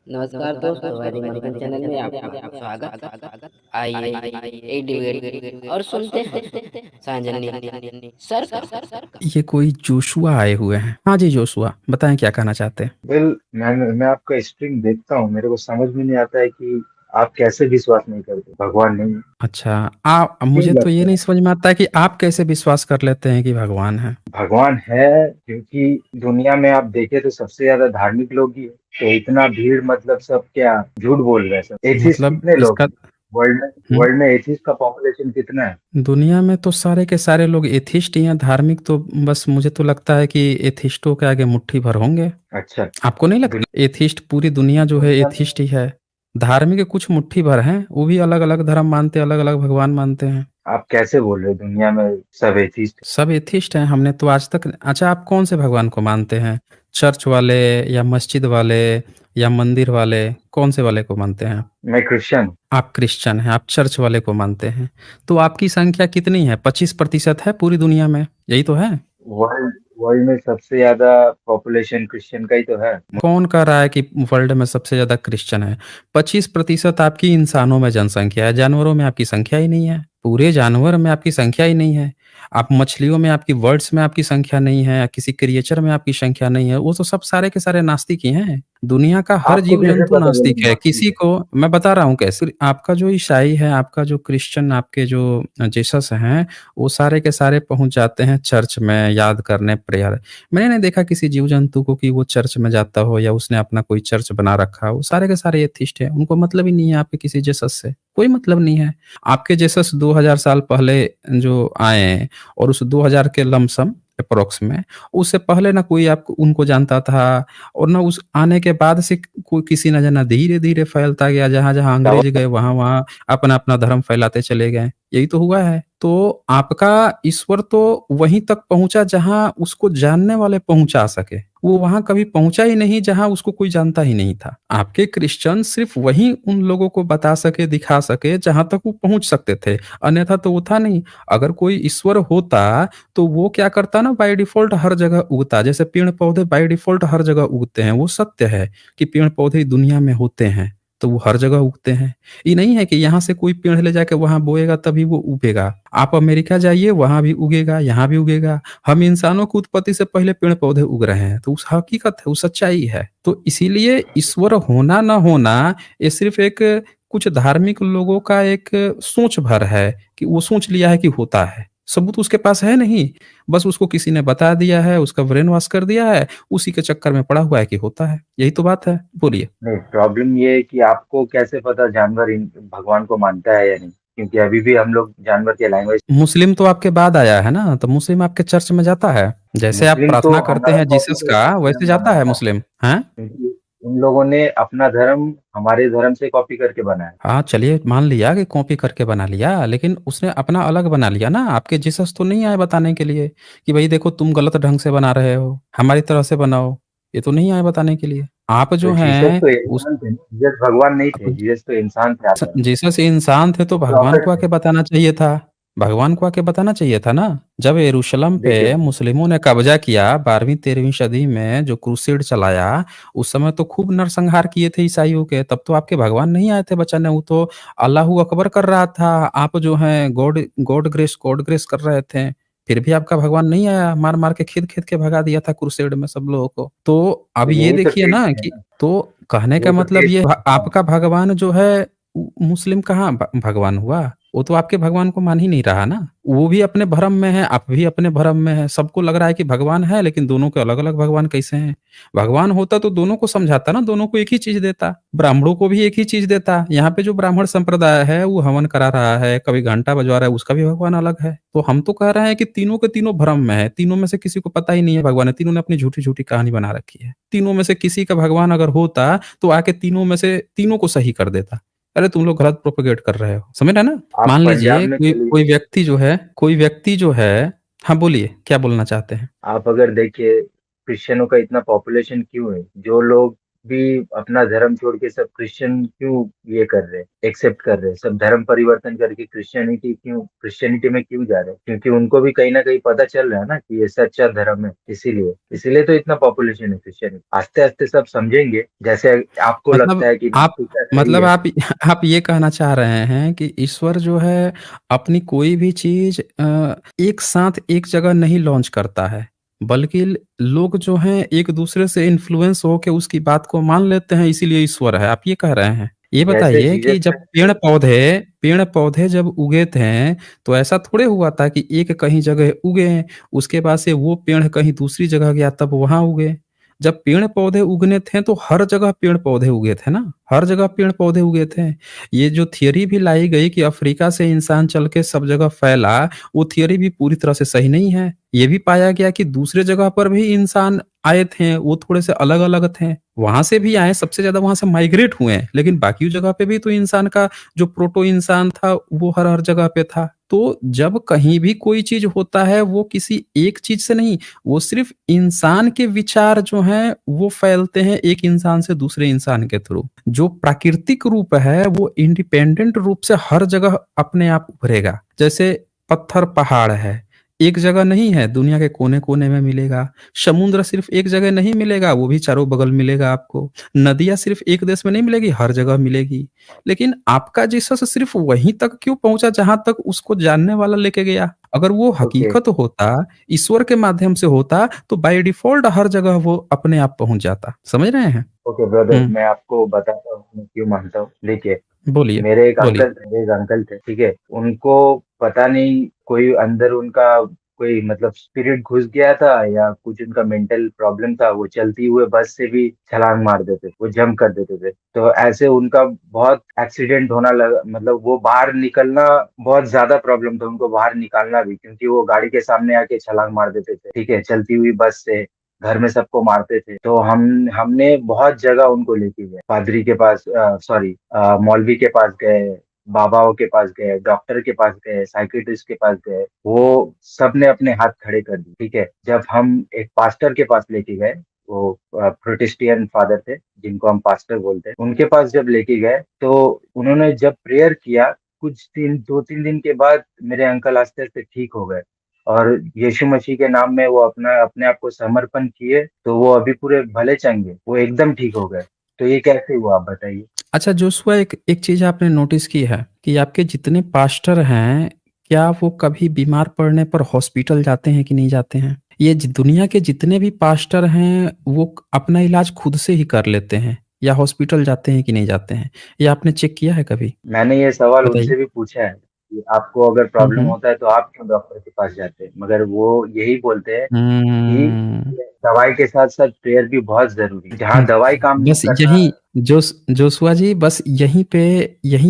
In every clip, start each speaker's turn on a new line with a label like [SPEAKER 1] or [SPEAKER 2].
[SPEAKER 1] नमस्कार दोस्तों, वैदिक मंथन चैनल में आपका स्वागत। आइए एक डिबेट और सुनते हैं सांजन्य सर का।
[SPEAKER 2] ये कोई जोशुआ आए हुए हैं। हाँ जी जोशुआ, बताएं क्या कहना चाहते हैं।
[SPEAKER 3] वेल मैं आपका स्ट्रिंग देखता हूँ, मेरे को समझ में नहीं आता है कि आप कैसे विश्वास नहीं करते भगवान नहीं है।
[SPEAKER 2] अच्छा, आप
[SPEAKER 3] क्यों
[SPEAKER 2] मुझे तो ये
[SPEAKER 3] लगता
[SPEAKER 2] नहीं
[SPEAKER 3] है
[SPEAKER 2] समझ में आता है कि आप कैसे विश्वास कर लेते हैं कि भगवान है।
[SPEAKER 3] भगवान है? क्योंकि दुनिया में आप देखें तो सबसे ज्यादा धार्मिक लोग ही है, तो इतना भीड़ मतलब सब क्या झूठ बोल रहे हैं? सब एथिस्ट
[SPEAKER 2] मतलब
[SPEAKER 3] कितने लोग
[SPEAKER 2] इसका
[SPEAKER 3] हैं वर्ल्ड में?
[SPEAKER 2] हम्म,
[SPEAKER 3] वर्ल्ड में एथिस्ट का पॉपुलेशन कितना है?
[SPEAKER 2] दुनिया में तो सारे के सारे लोग एथिस्ट ही हैं। धार्मिक तो बस मुझे तो लगता है कि एथिस्टों के आगे मुट्ठी भर होंगे।
[SPEAKER 3] अच्छा।
[SPEAKER 2] आपको नहीं लगता?
[SPEAKER 3] दुनिया
[SPEAKER 2] एथिस्ट पूरी दुनिया जो है
[SPEAKER 3] दुनिया में
[SPEAKER 2] एथिस्ट ही है। धार्मिक के कुछ मुट्ठी भर हैं, वो भी अलग अलग धर्म मानते हैं, अलग अलग भगवान मानते हैं।
[SPEAKER 3] आप कैसे बोल रहे हो दुनिया में सब एथिस्ट?
[SPEAKER 2] सब एथिस्ट हैं। हमने तो आज तक। अच्छा, आप कौन से भगवान को मानते हैं? चर्च वाले या मस्जिद वाले या मंदिर वाले? कौन से वाले को मानते हैं?
[SPEAKER 3] मैं क्रिश्चियन।
[SPEAKER 2] आप क्रिश्चियन हैं, आप चर्च वाले को मानते हैं। तो आपकी संख्या कितनी है? 25% है पूरी दुनिया में, यही तो है।
[SPEAKER 3] वर्ल्ड वर्ल्ड में सबसे ज्यादा पॉपुलेशन क्रिश्चियन का ही तो है।
[SPEAKER 2] कौन कह रहा है कि वर्ल्ड में सबसे ज्यादा क्रिश्चियन है? 25% आपकी इंसानों में जनसंख्या है, जानवरों में आपकी संख्या ही नहीं है। पूरे जानवर में आपकी संख्या ही नहीं है। आप मछलियों में, आपकी वर्ड्स में आपकी संख्या नहीं है, या किसी क्रिएचर में आपकी संख्या नहीं है। वो तो सब सारे के सारे नास्तिक ही हैं। दुनिया का हर
[SPEAKER 3] आपको
[SPEAKER 2] जीव
[SPEAKER 3] कैसे
[SPEAKER 2] जंतु
[SPEAKER 3] पता ये
[SPEAKER 2] नास्तिक है।
[SPEAKER 3] नास्तिक
[SPEAKER 2] किसी
[SPEAKER 3] है?
[SPEAKER 2] को मैं बता रहा हूँ कैसे। आपका जो ईसाई है, आपका जो क्रिश्चियन, आपके जो जीसस हैं, वो सारे के सारे पहुंच जाते हैं चर्च में याद करने, प्रेयर। मैंने नहीं देखा किसी जीव जंतु को कि वो चर्च में जाता हो या उसने अपना कोई चर्च बना रखा हो। सारे के सारे एथिस्ट हैं। उनको मतलब ही नहीं है आपके किसी जीसस से, कोई मतलब नहीं है। आपके जीसस 2000 साल पहले जो आए हैं, और उस 2000 के लमसम अप्रोक्स में, उससे पहले ना कोई आपको उनको जानता था, और ना उस आने के बाद से कोई किसी न जाना धीरे धीरे फैलता गया। जहां जहां अंग्रेज गए वहां वहां अपना अपना धर्म फैलाते चले गए। यही तो हुआ है। तो आपका ईश्वर तो वहीं तक पहुंचा जहां उसको जानने वाले पहुंचा सके। वो वहां कभी पहुंचा ही नहीं जहां उसको कोई जानता ही नहीं था। आपके क्रिश्चियन सिर्फ वहीं उन लोगों को बता सके, दिखा सके जहां तक वो पहुंच सकते थे। अन्यथा तो वो था नहीं। अगर कोई ईश्वर होता तो वो क्या करता ना, बाय डिफॉल्ट हर जगह उगता। जैसे पेड़ पौधे बाय डिफॉल्ट हर जगह उगते हैं, वो सत्य है कि पेड़ पौधे दुनिया में होते हैं, तो वो हर जगह उगते हैं। ये नहीं है कि यहाँ से कोई पेड़ ले जाके वहां बोएगा तभी वो उगेगा। आप अमेरिका जाइए, वहां भी उगेगा, यहाँ भी उगेगा। हम इंसानों की उत्पत्ति से पहले पेड़ पौधे उग रहे हैं, तो उस हकीकत है, वो सच्चाई है। तो इसीलिए ईश्वर होना ना होना, ये सिर्फ एक कुछ धार्मिक लोगों का एक सोच भर है कि वो सोच लिया है कि होता है। सबूत उसके पास है नहीं, बस उसको किसी ने बता दिया है, उसका ब्रेन वॉश कर दिया है, उसी के चक्कर में पड़ा हुआ है कि होता है। यही तो बात है। बोलिए।
[SPEAKER 3] नहीं, प्रॉब्लम ये है कि आपको कैसे पता जानवर इन भगवान को मानता है या नहीं, क्योंकि अभी भी हम लोग जानवर के लैंग्वेज।
[SPEAKER 2] मुस्लिम तो आपके बाद आया है ना, तो मुस्लिम आपके चर्च में जाता है? जैसे आप
[SPEAKER 3] मुस्लिम तो
[SPEAKER 2] प्रार्थना करते
[SPEAKER 3] हमारा
[SPEAKER 2] हैं
[SPEAKER 3] कॉपी
[SPEAKER 2] जीसस का,
[SPEAKER 3] करके
[SPEAKER 2] वैसे
[SPEAKER 3] धर्म
[SPEAKER 2] जाता है
[SPEAKER 3] बनाया है,
[SPEAKER 2] मुस्लिम, हैं?
[SPEAKER 3] क्योंकि उन लोगों ने अपना धर्म हमारे धर्म से कॉपी करके बनाया।
[SPEAKER 2] हाँ चलिए, मान लिया कि कॉपी करके बना लिया, लेकिन उसने अपना अलग बना लिया ना। आपके जीसस तो नहीं आए बताने के लिए कि भाई देखो तुम गलत ढंग से बना रहे हो, हमारी तरह से बनाओ। ये तो नहीं आए बताने के लिए। आप
[SPEAKER 3] तो
[SPEAKER 2] जो
[SPEAKER 3] जीसस
[SPEAKER 2] हैं
[SPEAKER 3] तो
[SPEAKER 2] उस
[SPEAKER 3] इंसान थे ना, जीसस भगवान नहीं थे, जीसस तो इंसान थे आदम।
[SPEAKER 2] जीसस इंसान थे, तो
[SPEAKER 3] वो
[SPEAKER 2] भगवान
[SPEAKER 3] प्रॉफिट
[SPEAKER 2] को
[SPEAKER 3] थे।
[SPEAKER 2] आके बताना चाहिए था। भगवान को आके बताना चाहिए था ना। जब यरूशलेम पे
[SPEAKER 3] देखिए,
[SPEAKER 2] मुस्लिमों ने कब्जा किया 12वीं 13वीं सदी में, जो क्रूसेड चलाया, उस समय तो खूब नरसंहार किए थे ईसाइयों के। तब तो आपके भगवान नहीं आए थे बचाने, वो तो अल्लाहू अकबर कर रहा था। आप जो है गॉड ग्रेस कर रहे थे। फिर भी आपका भगवान नहीं आया, मार मार के खेद खेद के भगा दिया था क्रूसेड में सब लोगों को। तो
[SPEAKER 3] तो
[SPEAKER 2] अब ये
[SPEAKER 3] यही तो
[SPEAKER 2] देखिए
[SPEAKER 3] टेस्ट
[SPEAKER 2] ना
[SPEAKER 3] है
[SPEAKER 2] कि,
[SPEAKER 3] ना।
[SPEAKER 2] तो कहने का
[SPEAKER 3] यही तो
[SPEAKER 2] मतलब
[SPEAKER 3] टेस्ट
[SPEAKER 2] ये
[SPEAKER 3] है।
[SPEAKER 2] आपका भगवान जो है मुस्लिम कहाँ भगवान हुआ? वो तो आपके भगवान को मान ही नहीं रहा ना। वो भी अपने भरम में है, आप भी अपने भरम में है। सबको लग रहा है कि भगवान है, लेकिन दोनों के अलग अलग भगवान कैसे हैं? भगवान होता तो दोनों को समझाता ना, दोनों को एक ही चीज देता, ब्राह्मणों को भी एक ही चीज देता। यहाँ पे जो ब्राह्मण संप्रदाय है वो हवन करा रहा है, कभी घंटा बजवा रहा है, उसका भी भगवान अलग है। तो हम तो कह रहे हैं कि तीनों के तीनों भ्रम में है, तीनों में से किसी को पता ही नहीं है भगवान है। तीनों ने अपनी झूठी झूठी कहानी बना रखी है। तीनों में से किसी का भगवान अगर होता तो आके तीनों में से तीनों को सही कर देता। अरे तुम लोग गलत प्रोपेगेट कर रहे हो, समझ रहे हैं ना?
[SPEAKER 3] आप
[SPEAKER 2] मान
[SPEAKER 3] पंजाब
[SPEAKER 2] लीजिए
[SPEAKER 3] में
[SPEAKER 2] कोई
[SPEAKER 3] चलिए।
[SPEAKER 2] कोई व्यक्ति जो है। हाँ बोलिए, क्या बोलना चाहते हैं?
[SPEAKER 3] आप अगर देखिए क्रिश्चियनों का इतना पॉपुलेशन क्यों है? जो लोग भी अपना धर्म छोड़ के सब क्रिश्चियन क्यों ये कर रहे हैं, एक्सेप्ट कर रहे हैं, सब धर्म परिवर्तन करके क्रिश्चियनिटी में क्यों जा रहे हैं? क्योंकि उनको भी कहीं ना कहीं पता चल रहा है ना कि ये सच्चा धर्म है, इसीलिए इसीलिए तो इतना पॉपुलेशन है क्रिश्चियनिटी। आस्ते आस्ते सब समझेंगे, जैसे आपको
[SPEAKER 2] मतलब
[SPEAKER 3] लगता है कि
[SPEAKER 2] आप
[SPEAKER 3] नास्तिकता सही
[SPEAKER 2] मतलब
[SPEAKER 3] है।
[SPEAKER 2] आप आप ये कहना चाह रहे हैं कि ईश्वर जो है अपनी कोई भी चीज एक साथ एक जगह नहीं लॉन्च करता है, बल्कि लोग जो हैं एक दूसरे से इन्फ्लुएंस होके उसकी बात को मान लेते हैं, इसीलिए ईश्वर है, आप ये कह रहे हैं? ये
[SPEAKER 3] जैसे
[SPEAKER 2] बताइए कि
[SPEAKER 3] जीसस
[SPEAKER 2] जब पेड़ पौधे जब उगे थे, तो ऐसा थोड़े हुआ था कि एक कहीं जगह उगे, उसके बाद से वो पेड़ कहीं दूसरी जगह गया तब वहां उगे। जब पेड़ पौधे उगने थे तो हर जगह पेड़ पौधे उगे थे ना, हर जगह पेड़ पौधे उगे थे। ये जो थियरी भी लाई गई कि अफ्रीका से इंसान चल के सब जगह फैला, वो थियरी भी पूरी तरह से सही नहीं है। ये भी पाया गया कि दूसरे जगह पर भी इंसान आए थे, वो थोड़े से अलग अलग थे, वहां से भी आए, सबसे ज्यादा वहां से माइग्रेट हुए हैं, लेकिन बाकी जगह पे भी तो इंसान का जो प्रोटो इंसान था वो हर हर जगह पे था। तो जब कहीं भी कोई चीज होता है वो किसी एक चीज से नहीं, वो सिर्फ इंसान के विचार जो हैं वो फैलते हैं एक इंसान से दूसरे इंसान के थ्रू। जो प्राकृतिक रूप है वो इंडिपेंडेंट रूप से हर जगह अपने आप उभरेगा। जैसे पत्थर पहाड़ है, एक जगह नहीं है, दुनिया के कोने कोने में मिलेगा। समुद्र सिर्फ एक जगह नहीं मिलेगा, वो भी चारों बगल मिलेगा आपको। नदियां सिर्फ एक देश में नहीं मिलेगी, हर जगह मिलेगी। लेकिन आपका जीसस सिर्फ वहीं तक क्यों पहुंचा जहां तक उसको जानने वाला लेके गया? अगर वो
[SPEAKER 3] ओके
[SPEAKER 2] हकीकत होता, ईश्वर के माध्यम से होता, तो बाय डिफॉल्ट हर जगह वो अपने आप पहुंच जाता। समझ रहे हैं?
[SPEAKER 3] ओके ब्रदर,
[SPEAKER 2] हम्म।
[SPEAKER 3] मैं आपको बताता हूँ मैं क्यों मानता हूँ। देखिए,
[SPEAKER 2] बोलिए। बोलिए।
[SPEAKER 3] मेरे एक अंकल थे, ठीक है। उनको पता नहीं कोई अंदर उनका कोई मतलब स्पिरिट घुस गया था या कुछ उनका मेंटल प्रॉब्लम था, वो चलती हुए बस से भी छलांग मार देते, वो जंप कर देते थे। तो ऐसे उनका बहुत एक्सीडेंट होना लगा, मतलब वो बाहर निकलना बहुत ज्यादा प्रॉब्लम था उनको, बाहर निकालना भी, क्योंकि वो गाड़ी के सामने आके छलांग मार देते थे, ठीक है, चलती हुई बस से। घर में सबको मारते थे। तो हमने बहुत जगह उनको लेके गए, पादरी के पास, सॉरी, मौलवी के पास गए, बाबाओं के पास गए, डॉक्टर के पास गए, साइकियाट्रिस्ट के पास गए। वो सब ने अपने हाथ खड़े कर दिए, ठीक है। जब हम एक पास्टर के पास लेके गए, वो प्रोटेस्टियन फादर थे जिनको हम पास्टर बोलते हैं, उनके पास जब लेके गए तो उन्होंने जब प्रेयर किया, कुछ दिन, 2-3 दिन के बाद मेरे अंकल आस्ते आस्ते ठीक हो गए। और यीशु मसीह के नाम में वो अपने आप को समर्पण किए, तो वो अभी पूरे भले चंगे, वो एकदम ठीक हो गए। तो ये कैसे हुआ, आप बताइए।
[SPEAKER 2] अच्छा जोशुआ, एक एक चीज आपने नोटिस की है कि आपके जितने पास्टर हैं, क्या वो कभी बीमार पड़ने पर हॉस्पिटल जाते हैं कि नहीं जाते हैं? ये दुनिया के जितने भी पास्टर हैं वो अपना इलाज खुद से ही कर लेते हैं या हॉस्पिटल जाते हैं कि नहीं जाते हैं? ये आपने चेक किया है कभी?
[SPEAKER 3] मैंने ये सवाल
[SPEAKER 2] बताइए।
[SPEAKER 3] उनसे भी पूछा है कि आपको अगर प्रॉब्लम
[SPEAKER 2] हम्म।
[SPEAKER 3] होता है तो आप क्यों डॉक्टर के पास जाते हैं, मगर वो यही बोलते हैं कि
[SPEAKER 2] हम्म।
[SPEAKER 3] दवाई के साथ साथ प्रेयर भी बहुत जरूरी है। जहाँ दवाई काम नहीं
[SPEAKER 2] बस
[SPEAKER 3] कर रहा।
[SPEAKER 2] यही जोशुआ जी, बस यहीं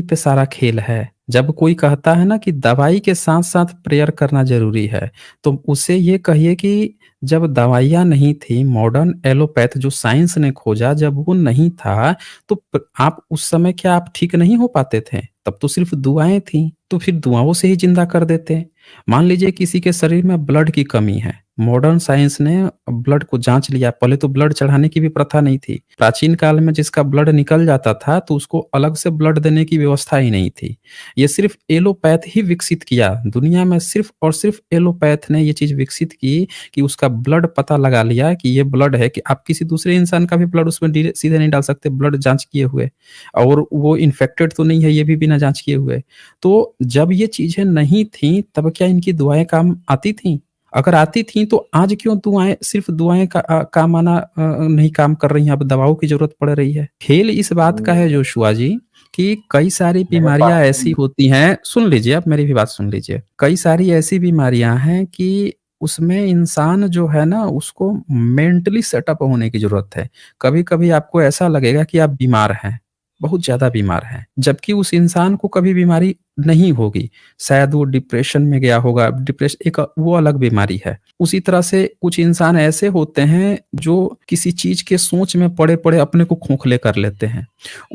[SPEAKER 2] पे सारा खेल है। जब कोई कहता है ना कि दवाई के साथ साथ प्रेयर करना जरूरी है, तो उसे ये कहिए कि जब दवाइयाँ नहीं थी, मॉडर्न एलोपैथ जो साइंस ने खोजा, जब वो नहीं था, तो आप उस समय क्या आप ठीक नहीं हो पाते थे? तब तो सिर्फ दुआएं थी, तो फिर दुआओं से ही जिंदा कर देते। मान लीजिए किसी के शरीर में ब्लड की कमी है, मॉडर्न साइंस ने ब्लड को जांच लिया। पहले तो ब्लड चढ़ाने की भी प्रथा नहीं थी। प्राचीन काल में जिसका ब्लड निकल जाता था तो उसको अलग से ब्लड देने की व्यवस्था ही नहीं थी। ये सिर्फ एलोपैथ ही विकसित किया दुनिया में, सिर्फ और सिर्फ एलोपैथ ने ये चीज विकसित की कि उसका ब्लड पता लगा लिया कि ये ब्लड है, कि आप किसी दूसरे इंसान का भी ब्लड उसमें सीधे नहीं डाल सकते ब्लड जांच किए हुए, और वो इन्फेक्टेड तो नहीं है ये भी बिना जांच किए हुए। तो जब ये चीजें नहीं थी तब क्या इनकी दुआएं काम आती थी? अगर आती थी तो आज क्यों दुआएं, सिर्फ दुआएं का काम आना नहीं काम कर रही हैं, अब दवाओं की जरूरत पड़ रही है। खेल इस बात का है जोशुआ जी कि कई सारी
[SPEAKER 3] मेरे
[SPEAKER 2] बीमारियां
[SPEAKER 3] पास
[SPEAKER 2] ऐसी होती हैं, सुन लीजिए, आप मेरी भी बात सुन लीजिए। कई सारी ऐसी बीमारियां हैं कि उसमें इंसान जो है ना उसको मेंटली सेटअप होने की जरूरत है। कभी कभी आपको ऐसा लगेगा कि आप बीमार हैं, बहुत ज्यादा बीमार हैं, जबकि उस इंसान को कभी बीमारी नहीं होगी, शायद वो डिप्रेशन में गया होगा। डिप्रेशन एक वो अलग बीमारी है। उसी तरह से कुछ इंसान ऐसे होते हैं जो किसी चीज़ के सोच में पड़े-पड़े अपने को खोखले कर लेते हैं।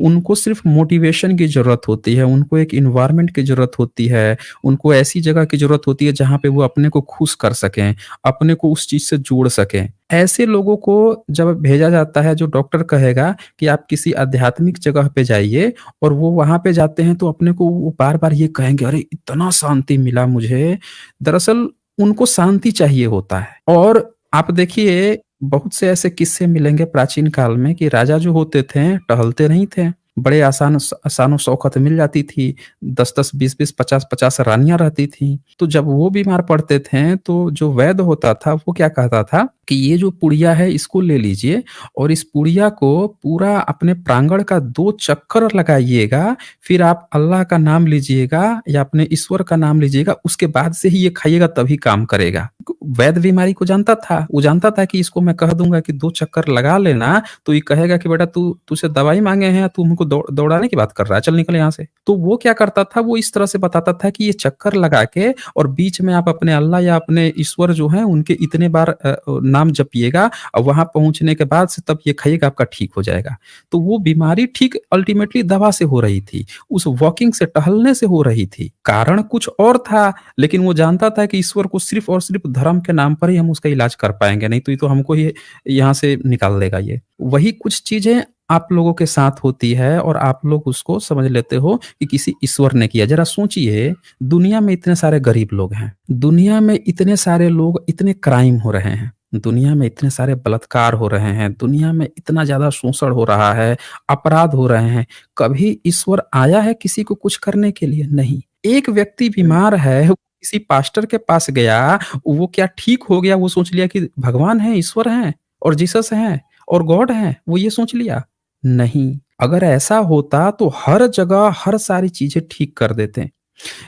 [SPEAKER 2] उनको सिर्फ़ मोटिवेशन की ज़रूरत होती है, उनको एक एनवायरनमेंट की ज़रूरत होती है, उनको ऐसी जगह की ज़रूरत होती है जहाँ पे वो अपने को खुश कर सकें, अपने को उस चीज़ से जोड़ सकें। ऐसे लोगों को जब भेजा जाता है, जो डॉक्टर कहेगा कि आप किसी आध्यात्मिक जगह पे जाइए, और वो वहाँ पे जाते हैं तो अपने को वो बार-बार ये कहेंगे, अरे इतना शांति मिला मुझे। दरअसल उनको शांति चाहिए होता है। और आप देखिए बहुत से ऐसे किस्से मिलेंगे प्राचीन काल में कि राजा जो होते थे टहलते नहीं थे। बड़े आसानो शौकत मिल जाती थी। 10-10, 20-20, 50-50 रानियाँ रहती थीं। तो जब वो बीमार पड़ते थे तो जो वैद्य होता था वो क्या कहता था कि ये जो पुड़िया है इसको ले लीजिए और इस पुड़िया को पूरा अपने प्रांगण का 2 चक्कर लगाइएगा, फिर आप अल्लाह का नाम लीजिएगा या अपने ईश्वर का नाम लीजिएगा, उसके बाद से ही ये खाइएगा तभी काम करेगा। वैद्य बीमारी को जानता था, वो जानता था कि इसको मैं कह दूँगा कि 2 चक्कर लगा लेना तो ये कहेगा कि बेटा तुझसे दवाई माँगे हैं, तू हमको दौड़ाने की बात कर रहा है, चल निकल यहाँ से। तो वो क्या करता था, वो इस तरह से बताता था कि ये चक्कर लगा के और बीच में आप अपने अल्लाह या अपने ईश्वर जो हैं उनके इतने बार नाम जपिएगा और वहाँ पहुँचने के बाद से तब ये खाइएगा, आपका ठीक हो जाएगा। तो वो बीमारी ठीक अल्टीमेटली दवा से हो रही थी, उस वॉकिंग से, टहलने से हो रही थी। कारण कुछ और था, लेकिन वो जानता था कि ईश्वर को सिर्फ़ और सिर्फ़ धर्म के नाम पर ही हम उसका इलाज कर पाएँगे, नहीं तो ये तो हमको ही यहाँ से निकाल देगा ये। वही कुछ चीज़ें आप लोगों के साथ होती है और आप लोग उसको समझ लेते हो कि किसी ईश्वर ने किया। ज़रा सोचिए, दुनिया में इतने सारे गरीब लोग हैं, दुनिया में इतने सारे लोग, इतने क्राइम हो रहे हैं, दुनिया में इतने सारे बलात्कार हो रहे हैं, दुनिया में इतना ज़्यादा शोषण हो रहा है, अपराध हो रहे हैं। कभी ईश्वर आया है किसी को कुछ करने के लिए? नहीं। एक व्यक्ति बीमार है, वो किसी पास्टर के पास गया, वो क्या ठीक हो गया? वो सोच लिया कि भगवान है, ईश्वर हैं और जीसस हैं और गॉड हैं, वो ये सोच लिया? नहीं। अगर ऐसा होता तो हर जगह हर सारी चीज़ें ठीक कर देते।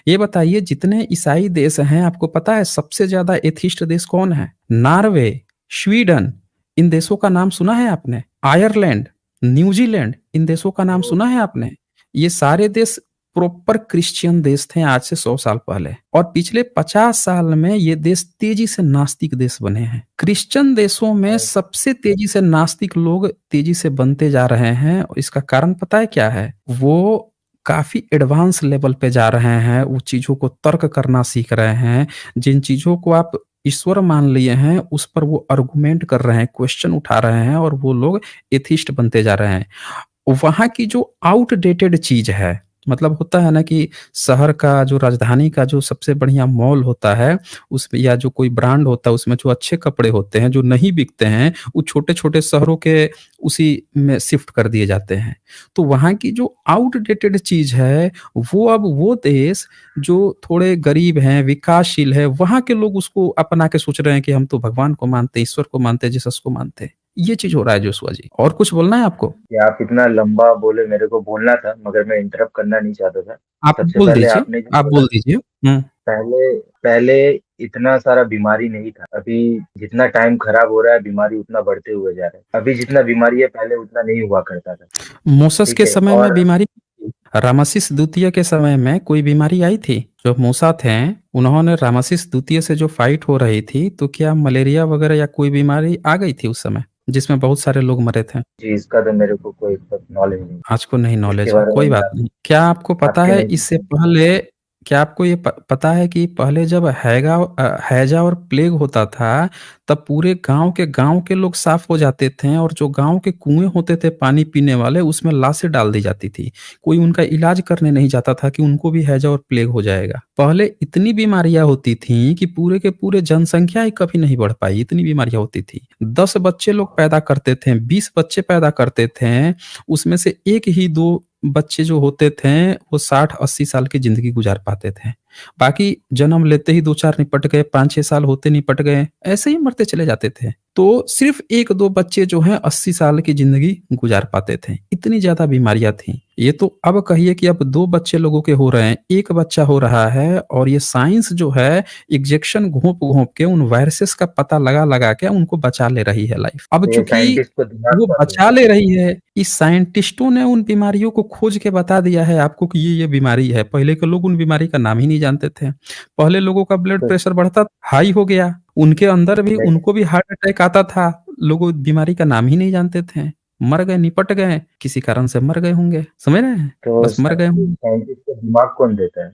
[SPEAKER 2] ये बताइए, जितने ईसाई देश हैं, आपको पता है सबसे ज़्यादा एथिस्ट देश कौन है? नॉर्वे, स्वीडन, इन देशों का नाम सुना है आपने? आयरलैंड, न्यूजीलैंड, इन देशों का नाम सुना है आपने? ये सारे देश प्रॉपर क्रिश्चियन देश थे आज से 100 साल पहले, और पिछले 50 साल में ये देश तेजी से नास्तिक देश बने हैं। क्रिश्चियन देशों में सबसे तेजी से नास्तिक लोग तेजी से बनते जा रहे हैं, और इसका कारण पता है क्या है? वो काफ़ी एडवांस लेवल पे जा रहे हैं, वो चीज़ों को तर्क करना सीख रहे हैं। जिन चीज़ों को आप ईश्वर मान लिए हैं, उस पर वो आर्गुमेंट कर रहे हैं, क्वेश्चन उठा रहे हैं, और वो लोग एथिस्ट बनते जा रहे हैं। वहाँ की जो आउटडेटेड चीज़ है, मतलब होता है ना कि शहर का जो, राजधानी का जो सबसे बढ़िया मॉल होता है, उसमें या जो कोई ब्रांड होता है, उसमें जो अच्छे कपड़े होते हैं, जो नहीं बिकते हैं, वो छोटे-छोटे शहरों के उसी में शिफ्ट कर दिए जाते हैं। तो वहाँ की जो आउटडेटेड चीज़ है, वो अब वो देश जो थोड़े गरीब हैं, विकासशील है, वहाँ के लोग उसको अपना के सोच रहे हैं कि हम तो भगवान को मानते हैं, ईश्वर को मानते हैं, जीसस को मानते हैं। ये चीज़ हो रहा है जोशुआ जी। और कुछ बोलना है आपको?
[SPEAKER 3] कि आप इतना लंबा बोले, मेरे को बोलना था मगर मैं इंटरप्ट करना नहीं चाहता था।
[SPEAKER 2] आप
[SPEAKER 3] सबसे
[SPEAKER 2] बोल
[SPEAKER 3] पहले
[SPEAKER 2] दीजिए,
[SPEAKER 3] आपने जो
[SPEAKER 2] आप
[SPEAKER 3] बोला,
[SPEAKER 2] बोल दीजिए।
[SPEAKER 3] पहले पहले इतना सारा बीमारी नहीं था। अभी जितना टाइम खराब हो रहा है, बीमारी उतना बढ़ते हुए जा रहा है। अभी जितना बीमारी है पहले उतना नहीं हुआ करता था।
[SPEAKER 2] मोसेस
[SPEAKER 3] ठीक
[SPEAKER 2] के
[SPEAKER 3] है।
[SPEAKER 2] समय में
[SPEAKER 3] और
[SPEAKER 2] बीमारी थी? रामसिस द्वितीय के समय में कोई बीमारी आई थी? जो मूसा थे, उन्होंने रामसिस द्वितीय से जो फाइट हो रही थी, तो क्या मलेरिया वगैरह या कोई बीमारी आ गई थी उस समय, जिसमें बहुत सारे लोग मरे थे?
[SPEAKER 3] जी, इसका तो मेरे को कोई नॉलेज नहीं,
[SPEAKER 2] आज को नहीं
[SPEAKER 3] इसके
[SPEAKER 2] नॉलेज है,
[SPEAKER 3] बारे
[SPEAKER 2] कोई
[SPEAKER 3] में
[SPEAKER 2] बात नहीं। क्या आपको पता
[SPEAKER 3] आपके
[SPEAKER 2] है
[SPEAKER 3] नहीं।
[SPEAKER 2] इससे पहले, क्या आपको ये पता है कि पहले जब हैजा और प्लेग होता था, तब पूरे गांव के लोग साफ हो जाते थे, और जो गांव के कुएं होते थे पानी पीने वाले, उसमें लाशें डाल दी जाती थी। कोई उनका इलाज करने नहीं जाता था कि उनको भी हैजा और प्लेग हो जाएगा। पहले इतनी बीमारियां होती थी कि पूरे के पूरे जनसंख्या ही कभी नहीं बढ़ पाई, इतनी बीमारियां होती थी। 10 बच्चे लोग पैदा करते थे, 20 बच्चे पैदा करते थे, उसमें से एक ही 2 बच्चे जो होते थे वो 60-80 साल की ज़िंदगी गुज़ार पाते थे। बाकी जन्म लेते ही 2-4 निपट गए, 5-6 साल होते निपट गए, ऐसे ही मरते चले जाते थे। तो सिर्फ़ 1-2 बच्चे जो हैं 80 साल की ज़िंदगी गुज़ार पाते थे, इतनी ज़्यादा बीमारियाँ थीं। ये तो अब कहिए कि अब 2 बच्चे लोगों के हो रहे हैं, 1 बच्चा हो रहा है और ये साइंस जो है इंजेक्शन घोंप-घोंप के उन वायरसेस का पता लगा-लगा के उनको बचा ले रही है लाइफ़। अब
[SPEAKER 3] तो ये
[SPEAKER 2] चूँकि
[SPEAKER 3] साइंटिस्ट को दिमाग
[SPEAKER 2] वो
[SPEAKER 3] कौन
[SPEAKER 2] बचा
[SPEAKER 3] देता
[SPEAKER 2] ले रही है, इस साइंटिस्टों ने उन बीमारियों को खोज के बता दिया है आपको कि ये बीमारी है। पहले के लोग उन बीमारी का नाम ही नहीं जानते थे। पहले लोगों का ब्लड
[SPEAKER 3] है?
[SPEAKER 2] प्रेशर बढ़ता हाई हो गया, उनके अंदर भी
[SPEAKER 3] तो
[SPEAKER 2] उनको भी हार्ट अटैक आता था। लोग वो बीमारी का नाम ही नहीं जानते थे। मर गए, निपट गए, किसी कारण से मर गए होंगे। समझ रहे हैं?
[SPEAKER 3] तो
[SPEAKER 2] बस मर गए होंगे।
[SPEAKER 3] साइंटिस्ट को दिमाग कौन देता है?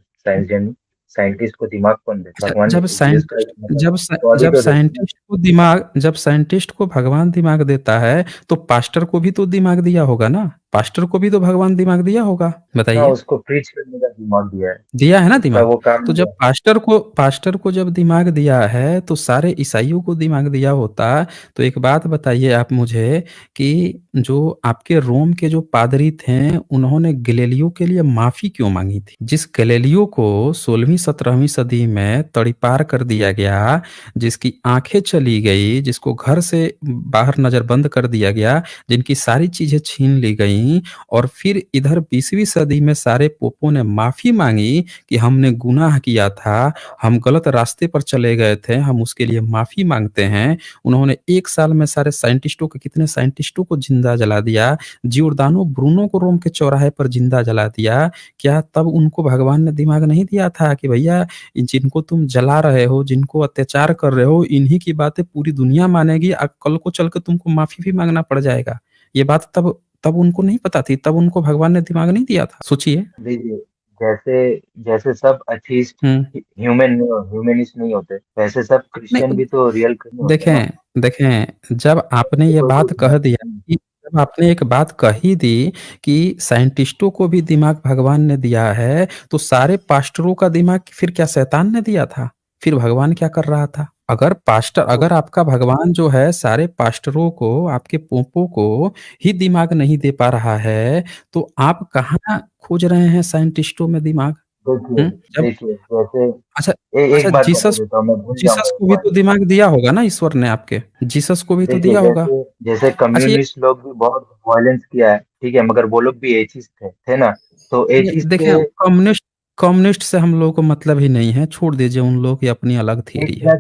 [SPEAKER 3] साइंटिस्ट को दिमाग कौन देता है?
[SPEAKER 2] अच्छा,
[SPEAKER 3] भगवान ने जिसका मतलब बॉडी तो देती है ना।
[SPEAKER 2] जब साइंटिस्ट को भगवान दिमाग देता है, तो पास्टर को भी तो दिमाग दिया होगा ना? पास्टर को भी तो भगवान दिमाग दिया होगा,
[SPEAKER 3] हाँ,
[SPEAKER 2] बताइए?
[SPEAKER 3] उसको प्रीच करने का दिमाग दिया है।
[SPEAKER 2] दिया है ना
[SPEAKER 3] उसका
[SPEAKER 2] दिमाग?
[SPEAKER 3] वो काम
[SPEAKER 2] तो जब
[SPEAKER 3] दिया है।
[SPEAKER 2] पास्टर को जब दिमाग दिया है, तो सारे ईसाइयों को दिमाग दिया होता, तो एक बात बताइए आप मुझे कि जो आपके रोम के जो पादरी थे, उन्होंने गैलीलियो के लिए माफ़ी क्यों माँगी थी? जिस गैलीलियो को 16वीं-17वीं सदी में तड़ीपार कर दिया गया, जिसकी आँखें चली गई, जिसको घर से बाहर नज़रबंद कर दिया गया, जिनकी सारी चीज़ें छीन ली गईं और फिर इधर 20वीं सदी में सारे पोपों ने माफ़ी माँगी कि हमने गुनाह किया था, हम गलत रास्ते पर चले गए थे, हम उसके लिए माफ़ी माँगते हैं। उन्होंने 1 साल में सारे साइंटिस्टों को कितने साइंटिस्टों को ज़िंदा जला दिया, जियोर्दानो ब्रूनो को रोम के चौराहे पर ज़िंदा जला दिया। क्या तब उनको भगवान ने दिमाग नहीं दिया था कि भैया जिनको तुम जला रहे हो, जिनको अत्याचार कर रहे हो, इन्हीं की बातें पूरी दुनिया मानेगी, कल को चल के तुमको माफ़ी भी माँगना पड़ जाएगा। ये बात तब तब उनको नहीं पता थी, तब उनको भगवान ने दिमाग नहीं दिया था, सोचिए।
[SPEAKER 3] देखिए, जैसे जैसे सब अथीस्ट
[SPEAKER 2] हुँ।
[SPEAKER 3] ह्यूमनिस्ट नहीं होते, वैसे सब क्रिश्चियन
[SPEAKER 2] नहीं,
[SPEAKER 3] भी तो रियल नहीं होते ना।
[SPEAKER 2] देखें देखें, जब आपने ये
[SPEAKER 3] कोई
[SPEAKER 2] बात
[SPEAKER 3] कोई
[SPEAKER 2] कह दिया कि जब आपने एक बात कह ही दी कि साइंटिस्टों को भी दिमाग भगवान ने दिया है, तो सारे पास्टरों का दिमाग फिर क्या शैतान ने दिया था? फिर भगवान क्या कर रहा था? अगर आपका भगवान जो है सारे पास्टरों को, आपके पोपों को ही दिमाग नहीं दे पा रहा है, तो आप कहाँ खोज रहे हैं साइंटिस्टों में दिमाग?
[SPEAKER 3] देखिए
[SPEAKER 2] हुँ? जब
[SPEAKER 3] देखिए जैसे
[SPEAKER 2] अच्छा
[SPEAKER 3] एक
[SPEAKER 2] अच्छा
[SPEAKER 3] बात बता
[SPEAKER 2] जीसस
[SPEAKER 3] देता हूँ, मैं भूल
[SPEAKER 2] जीसस
[SPEAKER 3] जाऊंगा एक
[SPEAKER 2] को भी
[SPEAKER 3] बात।
[SPEAKER 2] तो दिमाग दिया होगा ना ईश्वर ने आपके? जीसस को भी तो
[SPEAKER 3] देखिए
[SPEAKER 2] दिया होगा।
[SPEAKER 3] जैसे जैसे
[SPEAKER 2] अच्छा
[SPEAKER 3] कम्युनिस्ट लोग भी बहुत वायलेंस किया है, ठीक है, मगर वो लोग भी एथिस्ट थे ना। तो
[SPEAKER 2] ये
[SPEAKER 3] एथिस्ट
[SPEAKER 2] देखें
[SPEAKER 3] के
[SPEAKER 2] कम्युनिस्ट कम्युनिस्ट से हम लोगों को मतलब ही नहीं है, छोड़ दीजिए उन लोगों की अपनी अलग थ्योरी है।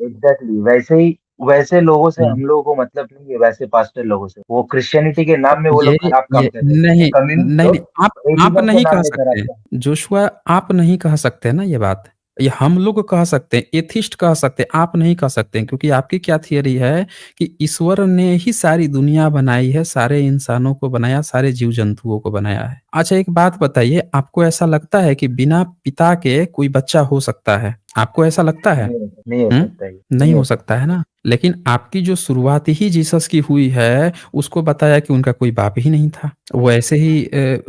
[SPEAKER 3] एग्जैक्टली वैसे लोगों से
[SPEAKER 2] हुँ।
[SPEAKER 3] हम लोगों को मतलब नहीं है, वैसे पास्टर लोगों से। वो क्रिश्चियनिटी के नाम में वो
[SPEAKER 2] ये
[SPEAKER 3] लोग खराब काम
[SPEAKER 2] ये
[SPEAKER 3] कर रहे हैं,
[SPEAKER 2] नहीं,
[SPEAKER 3] कम्युनिस्ट
[SPEAKER 2] नहीं, नहीं,
[SPEAKER 3] लोग
[SPEAKER 2] आप
[SPEAKER 3] एथिज्म के
[SPEAKER 2] नहीं
[SPEAKER 3] नाम
[SPEAKER 2] कह
[SPEAKER 3] में खराब
[SPEAKER 2] सकते।
[SPEAKER 3] काम।
[SPEAKER 2] जोशुआ आप नहीं कह सकते ना ये बात। ये हम लोग कह सकते हैं, एथिस्ट कह सकते हैं, आप नहीं कह सकते हैं क्योंकि आपकी क्या थियरी है कि ईश्वर ने ही सारी दुनिया बनाई है, सारे इंसानों को बनाया, सारे जीव-जंतुओं को बनाया है। अच्छा एक बात बताइए, आपको ऐसा लगता है कि बिना पिता के कोई बच्चा हो सकता है? आपको ऐसा लगता है?
[SPEAKER 3] नहीं हो
[SPEAKER 2] हुँ?
[SPEAKER 3] सकता, ये
[SPEAKER 2] नहीं
[SPEAKER 3] नहीं हो
[SPEAKER 2] हो सकता
[SPEAKER 3] सकता।
[SPEAKER 2] है ना? लेकिन आपकी जो शुरुआत ही जीसस की हुई है, उसको बताया कि उनका कोई बाप ही नहीं था। वो ऐसे ही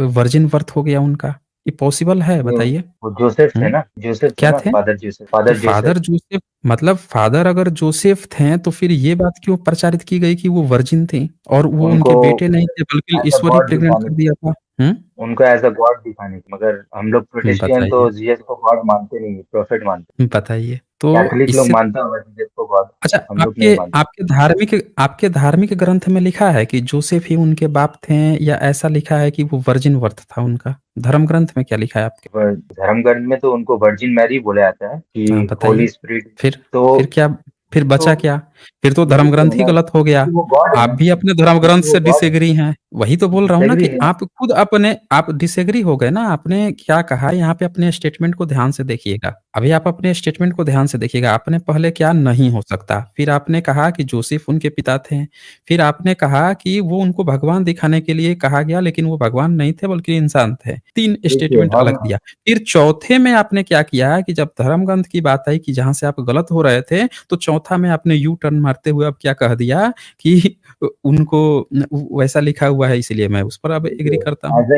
[SPEAKER 2] वर्जिन बर्थ हो गया उनका। ये पॉसिबल है
[SPEAKER 3] नहीं,
[SPEAKER 2] बताइए?
[SPEAKER 3] वो जोसेफ थे
[SPEAKER 2] हुँ?
[SPEAKER 3] ना, जोसेफ थे
[SPEAKER 2] क्या
[SPEAKER 3] ना,
[SPEAKER 2] थे? तो
[SPEAKER 3] फादर जोसेफ।
[SPEAKER 2] फादर जोसेफ मतलब फादर अगर जोसेफ थे, तो फिर ये बात क्यों प्रचारित की गई कि वो वर्जिन थी और वो
[SPEAKER 3] उनको
[SPEAKER 2] उनके बेटे नहीं थे बल्कि
[SPEAKER 3] एज अ
[SPEAKER 2] ईश्वर ही
[SPEAKER 3] गॉड
[SPEAKER 2] प्रेग्नेंट
[SPEAKER 3] दिखाने
[SPEAKER 2] कर
[SPEAKER 3] के
[SPEAKER 2] दिया था? हुँ?
[SPEAKER 3] उनको एज अ गॉड दिखाने के, मगर हम लोग प्रोटेस्टेंट तो
[SPEAKER 2] बताइए,
[SPEAKER 3] जीसस को गॉड मानते नहीं, प्रॉफिट मानते।
[SPEAKER 2] बताइए। तो
[SPEAKER 3] कैथोलिक लोग
[SPEAKER 2] इससे
[SPEAKER 3] मानता होगा जीसस को गॉड,
[SPEAKER 2] अच्छा
[SPEAKER 3] हम लोग नहीं
[SPEAKER 2] आपके
[SPEAKER 3] मानते।
[SPEAKER 2] आपके धार्मिक ग्रंथ में लिखा है कि जोसेफ ही उनके बाप थे या ऐसा लिखा है कि वो वर्जिन बर्थ था उनका? धर्म ग्रंथ में क्या लिखा है आपके?
[SPEAKER 3] पर धर्म ग्रंथ में तो उनको वर्जिन मैरी बोला जाता है
[SPEAKER 2] हाँ,
[SPEAKER 3] कि होली
[SPEAKER 2] बताइए।
[SPEAKER 3] स्पिरिट।
[SPEAKER 2] फिर
[SPEAKER 3] तो
[SPEAKER 2] फिर क्या फिर
[SPEAKER 3] तो
[SPEAKER 2] बचा क्या? फिर तो
[SPEAKER 3] यही
[SPEAKER 2] धर्म
[SPEAKER 3] तो
[SPEAKER 2] ग्रंथ
[SPEAKER 3] है
[SPEAKER 2] ही
[SPEAKER 3] ना,
[SPEAKER 2] गलत हो गया।
[SPEAKER 3] क्योंकि वो गॉड है
[SPEAKER 2] आप
[SPEAKER 3] ना,
[SPEAKER 2] भी अपने धर्म ग्रंथ
[SPEAKER 3] क्योंकि वो
[SPEAKER 2] से
[SPEAKER 3] गॉड है।
[SPEAKER 2] डिसएग्री हैं। वही तो बोल रहा हूँ ना
[SPEAKER 3] डिसएग्री
[SPEAKER 2] कि
[SPEAKER 3] नहीं।
[SPEAKER 2] आप खुद अपने आप डिसएग्री हो गए ना, आपने क्या कहा यहाँ पे अपने स्टेटमेंट को ध्यान से देखिएगा। अभी आप अपने स्टेटमेंट को ध्यान से देखिएगा। आपने पहले क्या नहीं हो सकता, फिर आपने कहा कि जोसेफ उनके पिता थे, फिर आपने कहा कि वो उनको भगवान दिखाने के लिए कहा गया लेकिन वो भगवान नहीं थे बल्कि इंसान थे। 3
[SPEAKER 3] देखिए
[SPEAKER 2] स्टेटमेंट अलग
[SPEAKER 3] हम
[SPEAKER 2] दिया। फिर चौथे में आपने क्या किया कि जब धर्म ग्रंथ की बात आई कि जहाँ से आप गलत हो रहे थे, तो चौथा में आपने यू टर्न मारते हुए अब क्या कह दिया कि उनको वैसा लिखा हुआ है इसलिए मैं उस पर अब एग्री करता हूँ।
[SPEAKER 3] एज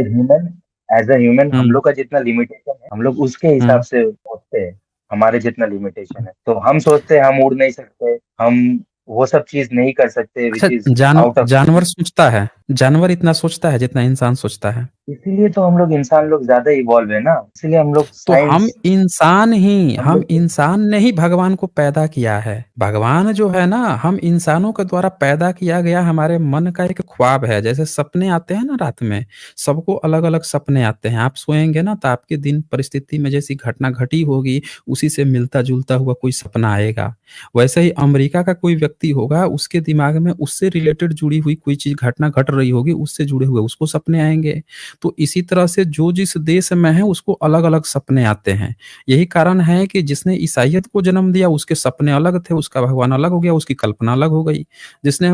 [SPEAKER 3] अ ह्यूमन हम
[SPEAKER 2] हुँ,
[SPEAKER 3] लोग का जितना लिमिटेशन है, हम लोग उसके हिसाब
[SPEAKER 2] हुँ।
[SPEAKER 3] से सोचते हैं। हमारे जितना लिमिटेशन है, तो हम सोचते हैं हम उड़ नहीं सकते, हम वो सब चीज नहीं कर सकते
[SPEAKER 2] अच्छा
[SPEAKER 3] विच इज
[SPEAKER 2] जान
[SPEAKER 3] आउट ऑफ।
[SPEAKER 2] जानवर सोचता है जानवर इतना सोचता है जितना इंसान सोचता है।
[SPEAKER 3] इसीलिए तो हम लोग इंसान लोग ज्यादा इवॉल्व है ना, इसीलिए हम लोग
[SPEAKER 2] तो हम
[SPEAKER 3] साइंस हम
[SPEAKER 2] हम
[SPEAKER 3] लोग
[SPEAKER 2] इंसान ने ही भगवान को पैदा किया है। भगवान जो है ना, हम इंसानों के द्वारा पैदा किया गया हमारे मन का एक ख्वाब है। जैसे सपने आते हैं ना रात में, सबको अलग-अलग सपने आते हैं। आप सोएँगे ना तो आपके दिन परिस्थिति में जैसी घटना घटी होगी, उसी से मिलता-जुलता हुआ कोई सपना आएगा। वैसे ही अमेरिका का कोई व्यक्ति होगा, उसके दिमाग में उससे रिलेटेड जुड़ी हुई कोई चीज़ घटना घट रही होगी, उससे जुड़े हुए उसको सपने आएँगे। तो इसी तरह से जो जिस देश में है उसको अलग-अलग सपने आते हैं। यही कारण है कि जिसने ईसाइयत को जन्म दिया उसके सपने अलग थे, उसका भगवान अलग हो गया, उसकी कल्पना अलग हो गई। जिसने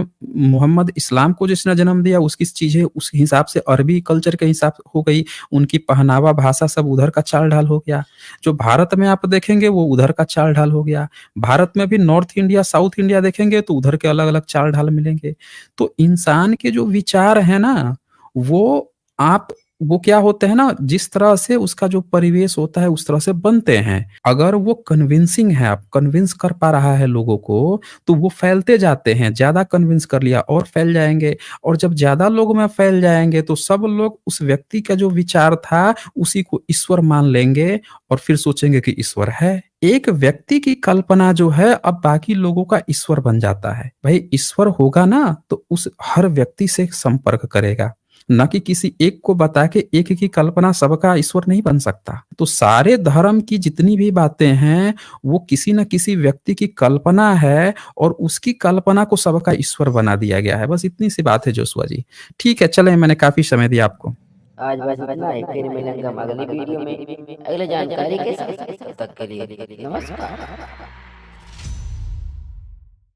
[SPEAKER 2] मोहम्मद इस्लाम को जिसने जन्म दिया उसकी चीज़ें उस हिसाब से अरबी कल्चर के हिसाब हो गई, उनकी पहनावा, भाषा सब उधर का चाल-ढाल हो गया। जो भारत में आप देखेंगे वो उधर का चाल-ढाल हो गया। भारत में भी नॉर्थ इंडिया, साउथ इंडिया देखेंगे तो उधर के अलग-अलग चाल-ढाल मिलेंगे। तो इंसान के जो विचार हैं ना, वो आप वो क्या होते हैं ना, जिस तरह से उसका जो परिवेश होता है उस तरह से बनते हैं। अगर वो कन्विंसिंग है, आप कन्विंस कर पा रहा है लोगों को, तो वो फैलते जाते हैं। ज़्यादा कन्विंस कर लिया और फैल जाएँगे, और जब ज़्यादा लोग में फैल जाएँगे तो सब लोग उस व्यक्ति का जो विचार था उसी को ईश्वर मान लेंगे और फिर सोचेंगे कि ईश्वर है। एक व्यक्ति की कल्पना जो है अब बाकी लोगों का ईश्वर बन जाता है। भाई ईश्वर होगा ना तो उस हर व्यक्ति से संपर्क करेगा, ना कि किसी एक को बता के एक की कल्पना सबका ईश्वर नहीं बन सकता। तो सारे धर्म की जितनी भी बातें हैं वो किसी न किसी व्यक्ति की कल्पना है और उसकी कल्पना को सबका ईश्वर बना दिया गया है। बस इतनी सी बात है जोशुआ जी। ठीक है, चलें, मैंने काफ़ी समय दिया आपको।
[SPEAKER 1] आज बस इतना ही, फिर मिलेंगे हम अगली वीडियो में अगले जानकारी के साथ। तब तक के लिए नमस्कार।